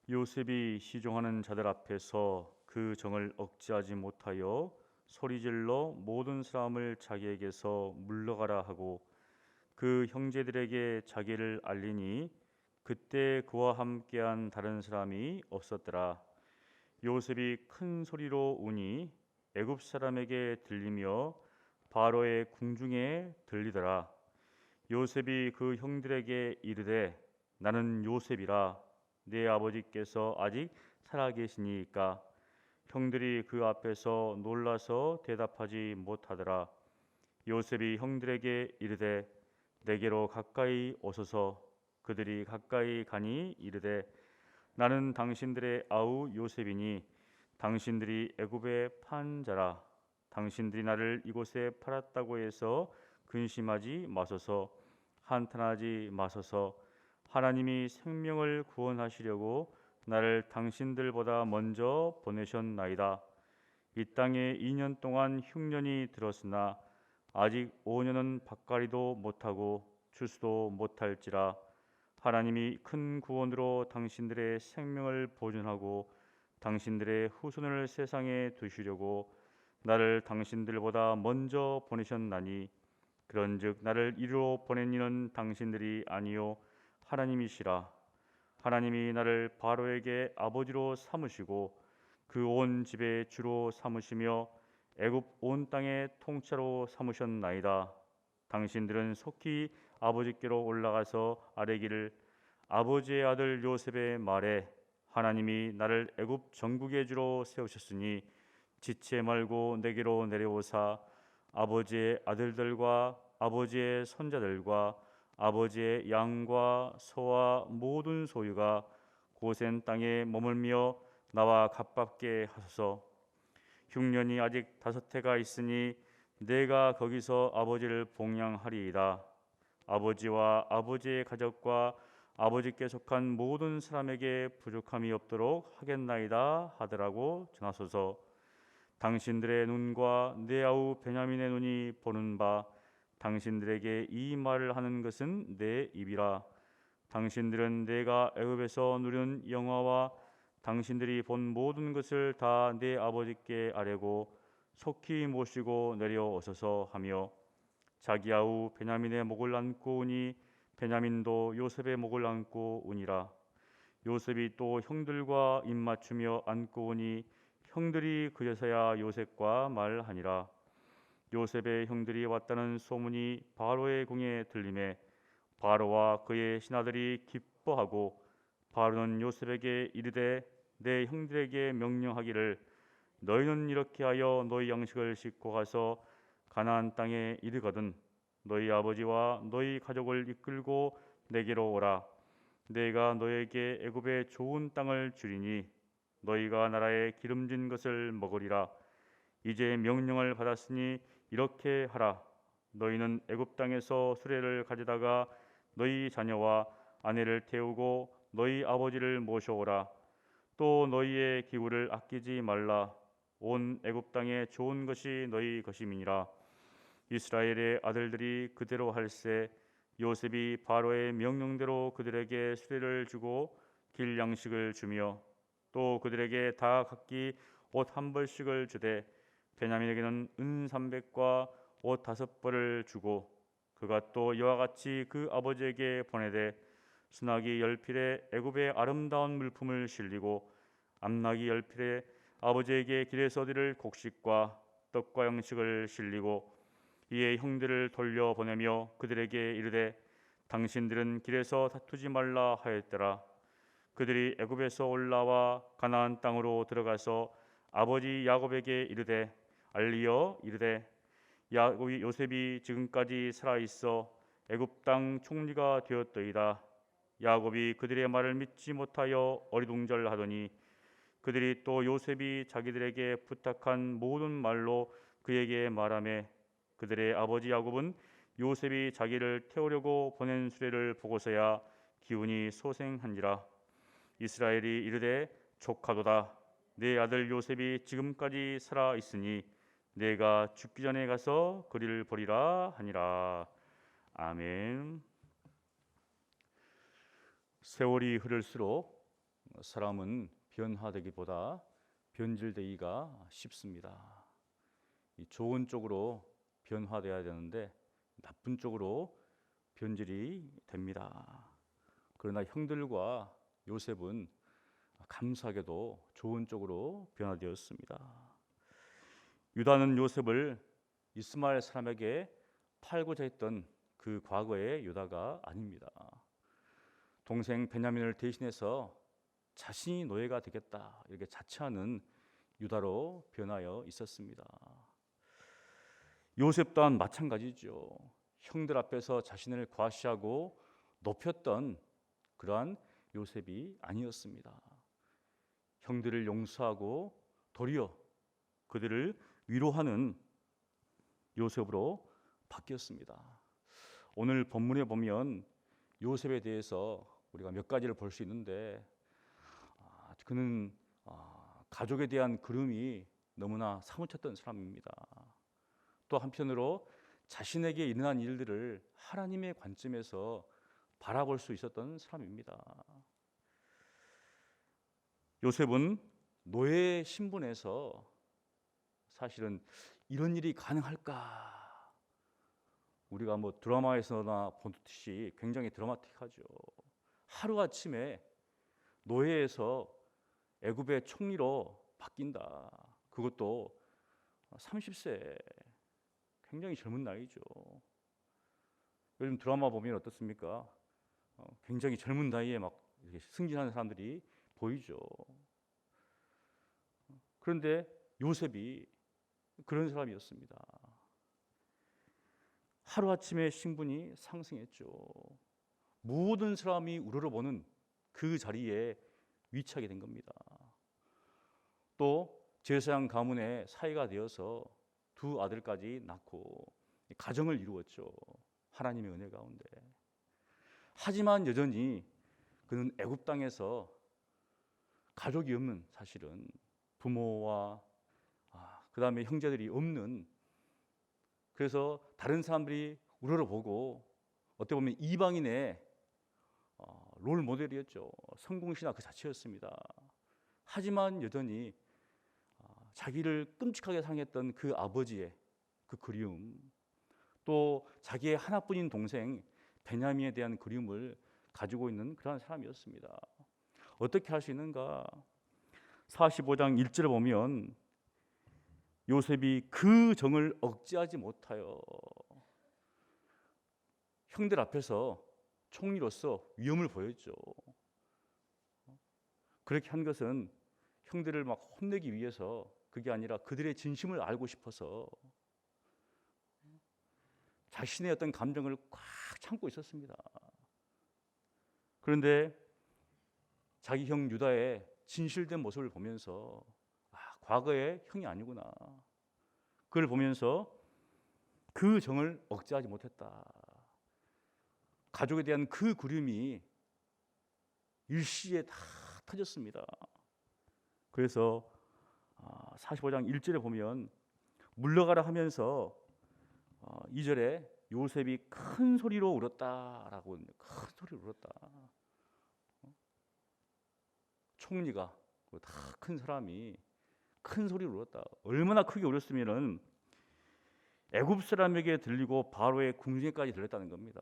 요셉이 시종하는 자들 앞에서 그 정을 억제하지 못하여 소리질러 모든 사람을 자기에게서 물러가라 하고 그 형제들에게 자기를 알리니 그때 그와 함께한 다른 사람이 없었더라. 요셉이 큰 소리로 우니 애굽 사람에게 들리며 바로의 궁중에 들리더라. 요셉이 그 형들에게 이르되 나는 요셉이라. 내 아버지께서 아직 살아계시니까. 형들이 그 앞에서 놀라서 대답하지 못하더라. 요셉이 형들에게 이르되 내게로 가까이 오소서. 그들이 가까이 가니 이르되 나는 당신들의 아우 요셉이니 당신들이 애굽에 판 자라. 당신들이 나를 이곳에 팔았다고 해서 근심하지 마소서. 한탄하지 마소서. 하나님이 생명을 구원하시려고 나를 당신들보다 먼저 보내셨나이다. 이 땅에 2년 동안 흉년이 들었으나 아직 5년은 밭갈이도 못하고 추수도 못할지라. 하나님이 큰 구원으로 당신들의 생명을 보존하고 당신들의 후손을 세상에 두시려고 나를 당신들보다 먼저 보내셨나니 그런즉 나를 이리로 보낸 이는 당신들이 아니요 하나님이시라. 하나님이 나를 바로에게 아버지로 삼으시고 그 온 집의 주로 삼으시며 애굽 온 땅의 통치자로 삼으셨나이다. 당신들은 속히 아버지께로 올라가서 아뢰기를 아버지의 아들 요셉의 말에 하나님이 나를 애굽 전국의 주로 세우셨으니 지체 말고 내게로 내려오사 아버지의 아들들과 아버지의 손자들과 아버지의 양과 소와 모든 소유가 고센 땅에 머물며 나와 가깝게 하소서. 흉년이 아직 5해가 있으니 내가 거기서 아버지를 봉양하리이다. 아버지와 아버지의 가족과 아버지께 속한 모든 사람에게 부족함이 없도록 하겠나이다 하더라고 전하소서. 당신들의 눈과 내 아우 베냐민의 눈이 보는 바 당신들에게 이 말을 하는 것은 내 입이라. 당신들은 내가 애굽에서 누린 영화와 당신들이 본 모든 것을 다 내 아버지께 아뢰고 속히 모시고 내려오소서 하며 자기 아우 베냐민의 목을 안고 오니 베냐민도 요셉의 목을 안고 오니라. 요셉이 또 형들과 입맞추며 안고 오니 형들이 그제서야 요셉과 말하니라. 요셉의 형들이 왔다는 소문이 바로의 궁에 들리매 바로와 그의 신하들이 기뻐하고 바로는 요셉에게 이르되 내 형들에게 명령하기를 너희는 이렇게 하여 너희 양식을 싣고 가서 가나안 땅에 이르거든 너희 아버지와 너희 가족을 이끌고 내게로 오라. 내가 너에게 애굽의 좋은 땅을 주리니 너희가 나라의 기름진 것을 먹으리라. 이제 명령을 받았으니 이렇게 하라. 너희는 애굽 땅에서 수레를 가져다가 너희 자녀와 아내를 태우고 너희 아버지를 모셔오라. 또 너희의 기구를 아끼지 말라. 온 애굽 땅에 좋은 것이 너희 것임이니라. 이스라엘의 아들들이 그대로 할세. 요셉이 바로의 명령대로 그들에게 수레를 주고 길 양식을 주며 또 그들에게 다 각기 옷 한 벌씩을 주되 베냐민에게는 은 300과 옷 5벌을 주고 그가 또 이와 같이 그 아버지에게 보내되 수나기 10필에 애굽의 아름다운 물품을 실리고 암나기 10필에 아버지에게 길에서 얻을 곡식과 떡과 양식을 실리고 이에 형들을 돌려 보내며 그들에게 이르되 당신들은 길에서 다투지 말라 하였더라. 그들이 애굽에서 올라와 가나안 땅으로 들어가서 아버지 야곱에게 이르되 알리어 이르되 야곱이 요셉이 지금까지 살아 있어 애굽 땅 총리가 되었더이다. 야곱이 그들의 말을 믿지 못하여 어리둥절하더니 그들이 또 요셉이 자기들에게 부탁한 모든 말로 그에게 말하매 그들의 아버지 야곱은 요셉이 자기를 태우려고 보낸 수레를 보고서야 기운이 소생한지라. 이스라엘이 이르되 조카도다. 내 아들 요셉이 지금까지 살아 있으니 내가 죽기 전에 가서 그리를 보리라 하니라. 아멘. 세월이 흐를수록 사람은 변화되기보다 변질되기가 쉽습니다. 이 좋은 쪽으로 변화돼야 되는데 나쁜 쪽으로 변질이 됩니다. 그러나 형들과 요셉은 감사하게도 좋은 쪽으로 변화되었습니다. 유다는 요셉을 이스마엘 사람에게 팔고자 했던 그 과거의 유다가 아닙니다. 동생 베냐민을 대신해서 자신이 노예가 되겠다 이렇게 자처하는 유다로 변하여 있었습니다. 요셉 또한 마찬가지죠. 형들 앞에서 자신을 과시하고 높였던 그러한 요셉이 아니었습니다. 형들을 용서하고 도리어 그들을 위로하는 요셉으로 바뀌었습니다. 오늘 본문에 보면 요셉에 대해서 우리가 몇 가지를 볼 수 있는데 그는 가족에 대한 그리움이 너무나 사무쳤던 사람입니다. 또 한편으로 자신에게 일어난 일들을 하나님의 관점에서 바라볼 수 있었던 사람입니다. 요셉은 노예 신분에서 사실은 이런 일이 가능할까? 우리가 뭐 드라마에서나 보듯이 굉장히 드라마틱하죠. 하루아침에 노예에서 애굽의 총리로 바뀐다. 그것도 30세, 굉장히 젊은 나이죠. 요즘 드라마 보면 어떻습니까? 굉장히 젊은 나이에 막 이렇게 승진하는 사람들이 보이죠. 그런데 요셉이 그런 사람이었습니다. 하루아침에 신분이 상승했죠. 모든 사람이 우러러보는 그 자리에 위치하게 된 겁니다. 또 제사장 가문의 사위가 되어서 두 아들까지 낳고 가정을 이루었죠. 하나님의 은혜 가운데. 하지만 여전히 그는 애굽 땅에서 가족이 없는, 사실은 부모와 그 다음에 형제들이 없는, 그래서 다른 사람들이 우러러보고 어떻게 보면 이방인의 롤 모델이었죠. 성공신화 그 자체였습니다. 하지만 여전히 자기를 끔찍하게 상했던 그 아버지의 그 그리움, 또 자기의 하나뿐인 동생 베냐민에 대한 그리움을 가지고 있는 그런 사람이었습니다. 어떻게 할 수 있는가? 45장 1절에 보면 요셉이 그 정을 억제하지 못하여 형들 앞에서 총리로서 위엄을 보였죠. 그렇게 한 것은 형들을 막 혼내기 위해서 그게 아니라 그들의 진심을 알고 싶어서 자신의 어떤 감정을 꽉 참고 있었습니다. 그런데 자기 형 유다의 진실된 모습을 보면서 과거의 형이 아니구나. 그걸 보면서 그 정을 억제하지 못했다. 가족에 대한 그 그림이 일시에 다 터졌습니다. 그래서 45장 1절에 보면 물러가라 하면서 2절에 요셉이 큰 소리로 울었다라고, 큰 소리로 울었다. 총리가 다 큰 사람이 큰 소리로 울었다. 얼마나 크게 울었으면은 애굽 사람에게 들리고 바로의 궁중에까지 들렸다는 겁니다.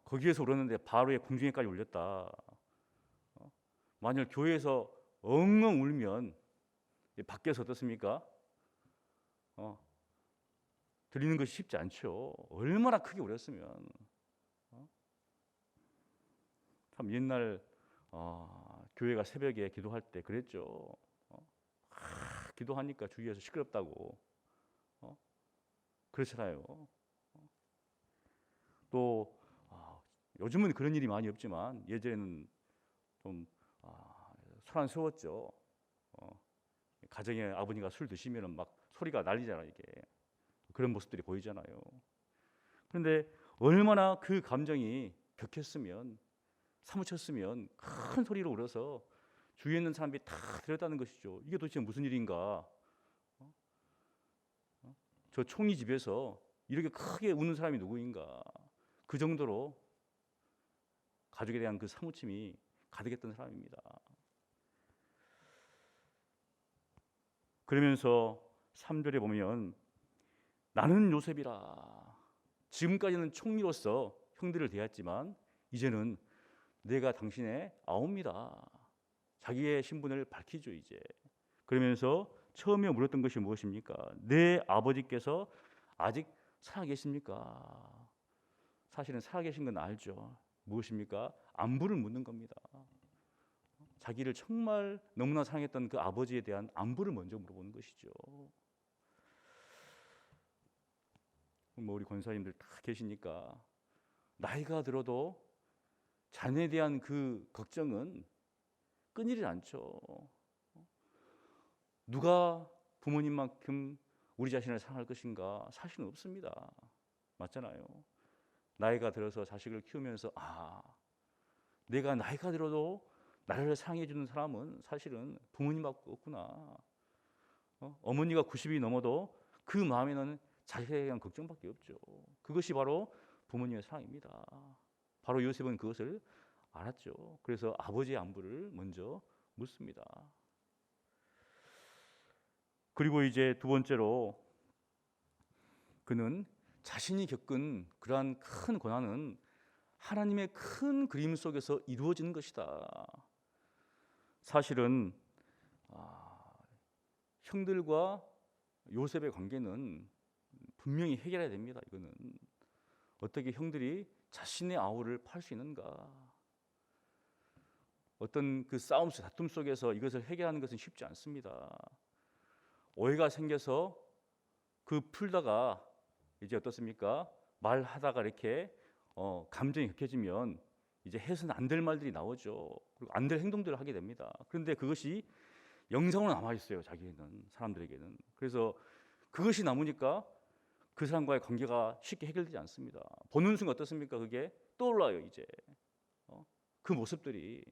거기에서 울었는데 바로의 궁중에까지 울렸다. 만약 교회에서 엉엉 울면 밖에서 어떻습니까? 들리는 것이 쉽지 않죠. 얼마나 크게 울었으면. 참 옛날 교회가 새벽에 기도할 때 그랬죠. 기도하니까 주위에서 시끄럽다고. 그렇잖아요. 또 요즘은 그런 일이 많이 없지만 예전에는 좀 소란스러웠죠. 가정에 아버지가 술 드시면 막 소리가 날리잖아요. 이게 그런 모습들이 보이잖아요. 그런데 얼마나 그 감정이 격했으면, 사무쳤으면 큰 소리로 울어서 주위에 있는 사람들이 다 들었다는 것이죠. 이게 도대체 무슨 일인가? 저 총리 집에서 이렇게 크게 우는 사람이 누구인가? 그 정도로 가족에 대한 그 사무침이 가득했던 사람입니다. 그러면서 3절에 보면 나는 요셉이라. 지금까지는 총리로서 형들을 대했지만 이제는 내가 당신의 아우입니다. 자기의 신분을 밝히죠 이제. 그러면서 처음에 물었던 것이 무엇입니까? 내 아버지께서 아직 살아계십니까? 사실은 살아계신 건 알죠. 무엇입니까? 안부를 묻는 겁니다. 자기를 정말 너무나 사랑했던 그 아버지에 대한 안부를 먼저 물어보는 것이죠. 뭐 우리 권사님들 다 계시니까 나이가 들어도 자녀에 대한 그 걱정은 끊이질 않죠. 누가 부모님만큼 우리 자신을 사랑할 것인가? 사실은 없습니다. 맞잖아요. 나이가 들어서 자식을 키우면서 내가 나이가 들어도 나를 사랑해 주는 사람은 사실은 부모님밖에 없구나. 어머니가 90이 넘어도 그 마음에는 자식에 대한 걱정밖에 없죠. 그것이 바로 부모님의 사랑입니다. 바로 요셉은 그것을 알았죠. 그래서 아버지의 안부를 먼저 묻습니다. 그리고 이제 두 번째로 그는 자신이 겪은 그러한 큰 고난은 하나님의 큰 그림 속에서 이루어지는 것이다. 사실은 형들과 요셉의 관계는 분명히 해결해야 됩니다. 이거는 어떻게 형들이 자신의 아우를 팔 수 있는가? 어떤 그 싸움, 다툼 속에서 이것을 해결하는 것은 쉽지 않습니다. 오해가 생겨서 그 풀다가 이제 어떻습니까? 말하다가 이렇게 감정이 격해지면 이제 해서는 안 될 말들이 나오죠. 그리고 안 될 행동들을 하게 됩니다. 그런데 그것이 영상으로 남아 있어요. 자기에는, 사람들에게는. 그래서 그것이 남으니까 그 사람과의 관계가 쉽게 해결되지 않습니다. 보는 순간 어떻습니까? 그게 떠올라요. 이제 그 모습들이.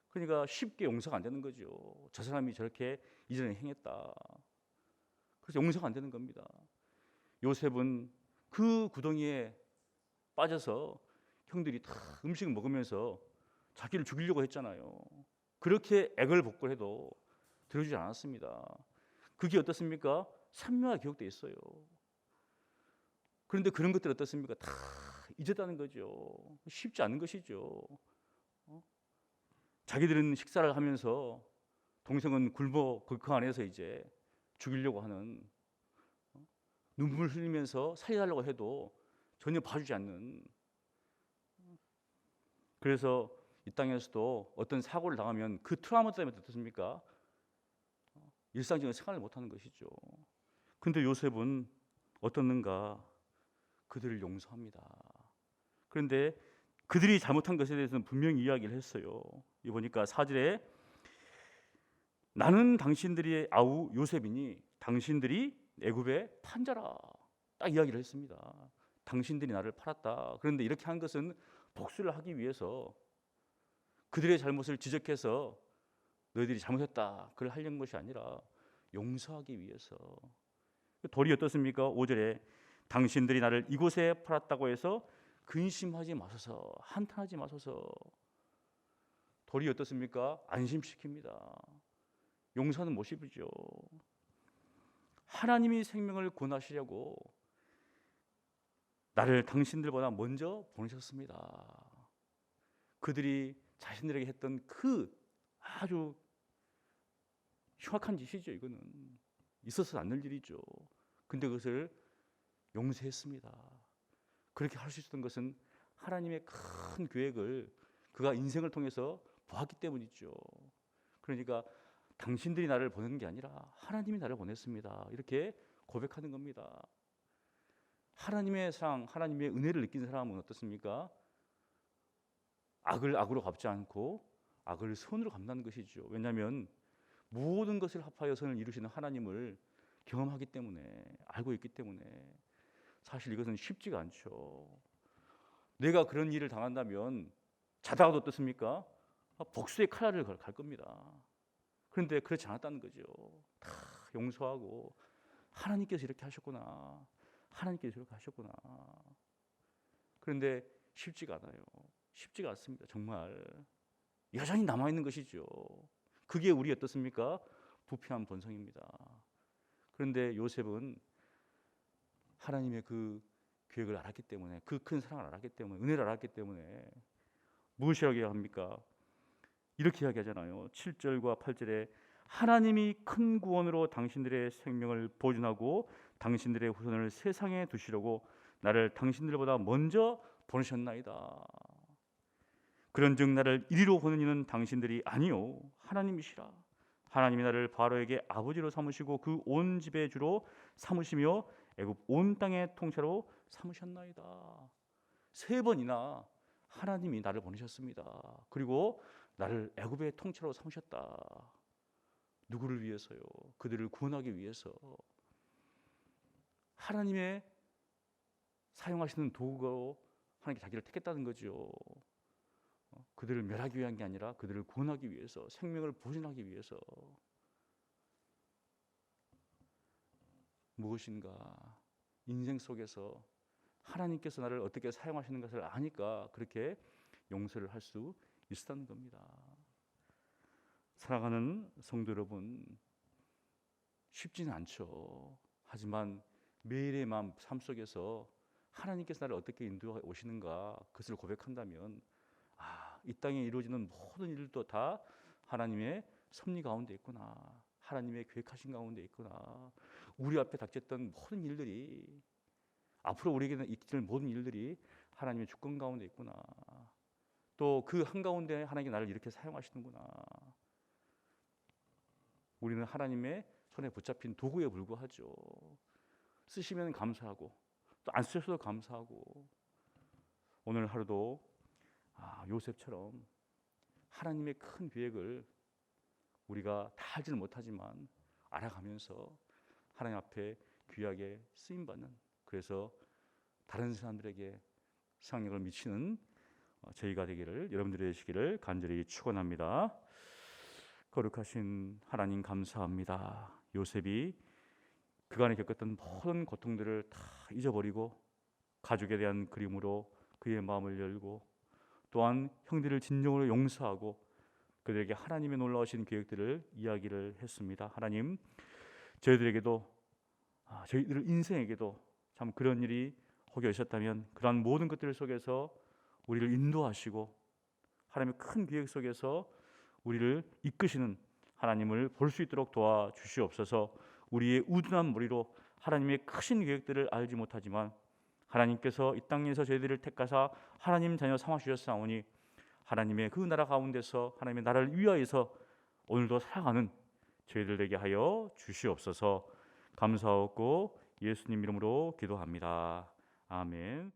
그러니까 쉽게 용서가 안 되는 거죠. 저 사람이 저렇게 이전에 행했다. 그래서 용서가 안 되는 겁니다. 요셉은 그 구덩이에 빠져서 형들이 다 음식을 먹으면서 자기를 죽이려고 했잖아요. 그렇게 액을 복구해도 들어주지 않았습니다. 그게 어떻습니까? 선명하게 기억되어 있어요. 그런데 그런 것들 어떻습니까? 다 잊었다는 거죠. 쉽지 않은 것이죠. 자기들은 식사를 하면서 동생은 굶어 그 안에서 이제 죽이려고 하는, 눈물 흘리면서 살려달라고 해도 전혀 봐주지 않는. 그래서 이 땅에서도 어떤 사고를 당하면 그 트라우마 때문에 어떻습니까? 일상적인 생활을 못하는 것이죠. 근데 요셉은 어떻는가? 그들을 용서합니다. 그런데 그들이 잘못한 것에 대해서는 분명히 이야기를 했어요. 이 보니까 4절에 나는 당신들의 아우 요셉이니 당신들이 애굽의 판자라, 딱 이야기를 했습니다. 당신들이 나를 팔았다. 그런데 이렇게 한 것은 복수를 하기 위해서, 그들의 잘못을 지적해서 너희들이 잘못했다 그걸 하려는 것이 아니라 용서하기 위해서. 돌이 어떻습니까? 5절에 당신들이 나를 이곳에 팔았다고 해서 근심하지 마소서, 한탄하지 마소서. 돌이 어떻습니까? 안심시킵니다. 용서는 못입죠. 하나님이 생명을 구원하시려고 나를 당신들보다 먼저 보내셨습니다. 그들이 자신들에게 했던 그 아주 흉악한 짓이죠. 이거는 있어서는 안 될 일이죠. 근데 그것을 용서했습니다. 그렇게 할 수 있었던 것은 하나님의 큰 계획을 그가 인생을 통해서 보았기 때문이죠. 그러니까 당신들이 나를 보낸 게 아니라 하나님이 나를 보냈습니다. 이렇게 고백하는 겁니다. 하나님의 사랑, 하나님의 은혜를 느낀 사람은 어떻습니까? 악을 악으로 갚지 않고 악을 선으로 갚는 것이죠. 왜냐하면 모든 것을 합하여 선을 이루시는 하나님을 경험하기 때문에, 알고 있기 때문에. 사실 이것은 쉽지가 않죠. 내가 그런 일을 당한다면 자다가도 어떻습니까? 복수의 칼날을 갈 겁니다. 그런데 그렇지 않았다는 거죠. 다 용서하고 하나님께서 이렇게 하셨구나, 하나님께서 이렇게 하셨구나. 그런데 쉽지가 않아요. 쉽지가 않습니다. 정말. 여전히 남아 있는 것이죠. 그게 우리 어떻습니까? 부패한 본성입니다. 그런데 요셉은 하나님의 그 계획을 알았기 때문에, 그 큰 사랑을 알았기 때문에, 은혜를 알았기 때문에 무엇이라고 합니까? 이렇게 이야기하잖아요. 7절과 8절에 하나님이 큰 구원으로 당신들의 생명을 보존하고 당신들의 후손을 세상에 두시려고 나를 당신들보다 먼저 보내셨나이다. 그런즉 나를 이리로 보는 이는 당신들이 아니요 하나님이시라. 하나님이 나를 바로에게 아버지로 삼으시고 그 온 집의 주로 삼으시며 애굽 온 땅의 통치로 삼으셨나이다. 3번이나 하나님이 나를 보내셨습니다. 그리고 나를 애굽의 통치로 삼으셨다. 누구를 위해서요? 그들을 구원하기 위해서. 하나님의 사용하시는 도구로 하나님께 자기를 택했다는 거죠. 그들을 멸하기 위한 게 아니라 그들을 구원하기 위해서, 생명을 보존하기 위해서. 무엇인가 인생 속에서 하나님께서 나를 어떻게 사용하시는 것을 아니까 그렇게 용서를 할 수 있었다는 겁니다. 사랑하는 성도 여러분, 쉽지는 않죠. 하지만 매일의 삶 속에서 하나님께서 나를 어떻게 인도해 오시는가 그것을 고백한다면 이 땅에 이루어지는 모든 일도 다 하나님의 섭리 가운데 있구나. 하나님의 계획하신 가운데 있구나. 우리 앞에 닥쳤던 모든 일들이, 앞으로 우리에게는 있을 모든 일들이 하나님의 주권 가운데 있구나. 또 그 한가운데 하나님께 나를 이렇게 사용하시는구나. 우리는 하나님의 손에 붙잡힌 도구에 불과하죠. 쓰시면 감사하고 또 안 쓰셔도 감사하고. 오늘 하루도 요셉처럼 하나님의 큰 계획을 우리가 다 알지는 못하지만 알아가면서 하나님 앞에 귀하게 쓰임받는, 그래서 다른 사람들에게 상력을 미치는 저희가 되기를, 여러분들이 되시기를 간절히 축원합니다. 거룩하신 하나님 감사합니다. 요셉이 그간에 겪었던 모든 고통들을 다 잊어버리고 가족에 대한 그림으로 그의 마음을 열고 또한 형들을 진정으로 용서하고 그들에게 하나님의 놀라우신 계획들을 이야기를 했습니다. 하나님, 저희들에게도 저희들 인생에게도 참 그런 일이 혹여 있었다면 그러한 모든 것들 속에서 우리를 인도하시고 하나님의 큰 계획 속에서 우리를 이끄시는 하나님을 볼 수 있도록 도와주시옵소서. 우리의 우둔한 머리로 하나님의 크신 계획들을 알지 못하지만 하나님께서 이 땅에서 저희들을 택하사 하나님 자녀 삼아 주셨사오니 하나님의 그 나라 가운데서 하나님의 나라를 위하여서 오늘도 살아가는 저희들 되게 하여 주시옵소서. 감사하고 예수님 이름으로 기도합니다. 아멘.